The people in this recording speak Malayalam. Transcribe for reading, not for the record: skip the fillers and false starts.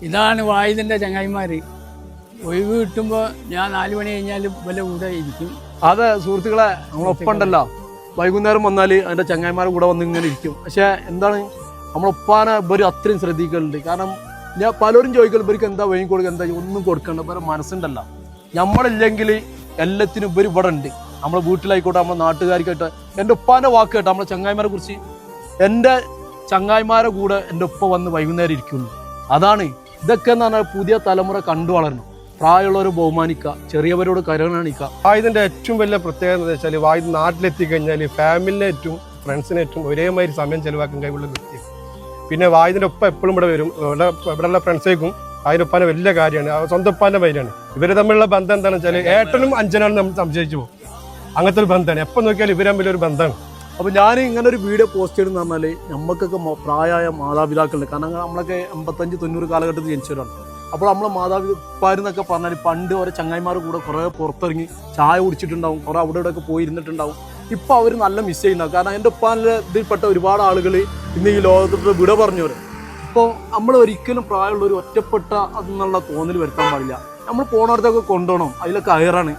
ഇതാണ് വായുതിൻ്റെ ചങ്ങായിമാർ. ഒഴിവ് കിട്ടുമ്പോൾ ഞാൻ 4 മണി കഴിഞ്ഞാൽ വല്ല കൂടെ ഇരിക്കും. അതെ സുഹൃത്തുക്കളെ, നമ്മളൊപ്പം ഉണ്ടല്ലോ, വൈകുന്നേരം വന്നാൽ അതിൻ്റെ ചങ്ങായിമാരുടെ കൂടെ വന്ന് ഇങ്ങനെ ഇരിക്കും. പക്ഷേ എന്താണ്, നമ്മളൊപ്പാനെ ഇവർ അത്രയും ശ്രദ്ധിക്കലുണ്ട്. കാരണം ഞാൻ പലരും ചോദിക്കലും ഇവർക്ക് എന്താ വഴി കൊടുക്കുക, എന്താ ഒന്നും കൊടുക്കണ്ട, ഇവരെ മനസ്സുണ്ടല്ലോ. നമ്മളില്ലെങ്കിൽ എല്ലാത്തിനും ഇവർ ഇവിടെ ഉണ്ട്. നമ്മളെ വീട്ടിലായിക്കോട്ടെ, നമ്മളെ നാട്ടുകാർക്കായിട്ട്. എൻ്റെ ഉപ്പാൻ്റെ വാക്ക് കേട്ടോ, നമ്മളെ ചങ്ങായിമാരെ കുറിച്ച്, എൻ്റെ ചങ്ങായിമാരെ കൂടെ എൻ്റെ ഉപ്പ വന്ന് വൈകുന്നേരം ഇരിക്കുന്നു. അതാണ് ഇതൊക്കെ എന്ന് പറഞ്ഞാൽ പുതിയ തലമുറ കണ്ടു വളരണം. പ്രായമുള്ളവരെ ബഹുമാനിക്കുക, ചെറിയവരോട് കരുണണിക്കുക. വായുതിൻ്റെ ഏറ്റവും വലിയ പ്രത്യേകത എന്ന് വെച്ചാൽ വായുത് നാട്ടിലെത്തിക്കഴിഞ്ഞാൽ ഫാമിലിനേറ്റും ഫ്രണ്ട്സിനേറ്റും ഒരേമാതിരി സമയം ചെലവാക്കാൻ കഴിവുള്ള വ്യക്തി. പിന്നെ വായുതിൻ്റെ ഒപ്പം എപ്പോഴും ഇവിടെ വരും. ഇവിടെയുള്ള ഫ്രണ്ട്സേക്കും അതിൻ്റെ ഒപ്പാനെ വലിയ കാര്യമാണ്. സ്വന്തം ഒപ്പാൻ്റെ പേരാണ്. ഇവർ തമ്മിലുള്ള ബന്ധം എന്താണെന്ന് വെച്ചാൽ ഏട്ടനും അഞ്ചനാണെന്ന് നമ്മൾ സംശയിച്ചു പോകും. അങ്ങനത്തെ ഒരു ബന്ധമാണ്. എപ്പോൾ നോക്കിയാലും ഇവർ തമ്മിലൊരു ബന്ധമാണ്. അപ്പോൾ ഞാൻ ഇങ്ങനെ ഒരു വീഡിയോ പോസ്റ്റ് ചെയ്തെന്ന് പറഞ്ഞാൽ നമുക്കൊക്കെ പ്രായമായ മാതാപിതാക്കളുണ്ട്. കാരണം നമ്മളൊക്കെ 85-90 കാലഘട്ടത്തിൽ ജനിച്ചവരാണ്. അപ്പോൾ നമ്മളെ മാതാപിതാക്കളെന്നൊക്കെ പറഞ്ഞാൽ പണ്ട് ഓരോ ചങ്ങായിമാരുടെ കൂടെ കുറേ പുറത്തിറങ്ങി ചായ കുടിച്ചിട്ടുണ്ടാവും, കുറേ അവിടെ ഇവിടെയൊക്കെ പോയിരുന്നിട്ടുണ്ടാവും. ഇപ്പോൾ അവർ നല്ല മിസ് ചെയ്യുന്നുണ്ടാവും. കാരണം എൻ്റെ ഉപ്പാൻ്റെ ഇതിൽപ്പെട്ട ഒരുപാട് ആളുകൾ ഇന്ന് ഈ ലോകത്തോട്ട് വിട പറഞ്ഞവർ. ഇപ്പോൾ നമ്മൾ ഒരിക്കലും പ്രായമുള്ള ഒരു ഒറ്റപ്പെട്ട എന്നുള്ള തോന്നൽ വരുത്താൻ പാടില്ല. നമ്മൾ പോണവർത്തൊക്കെ കൊണ്ടുപോകണം, അതിലൊക്കെ അയറാണ്.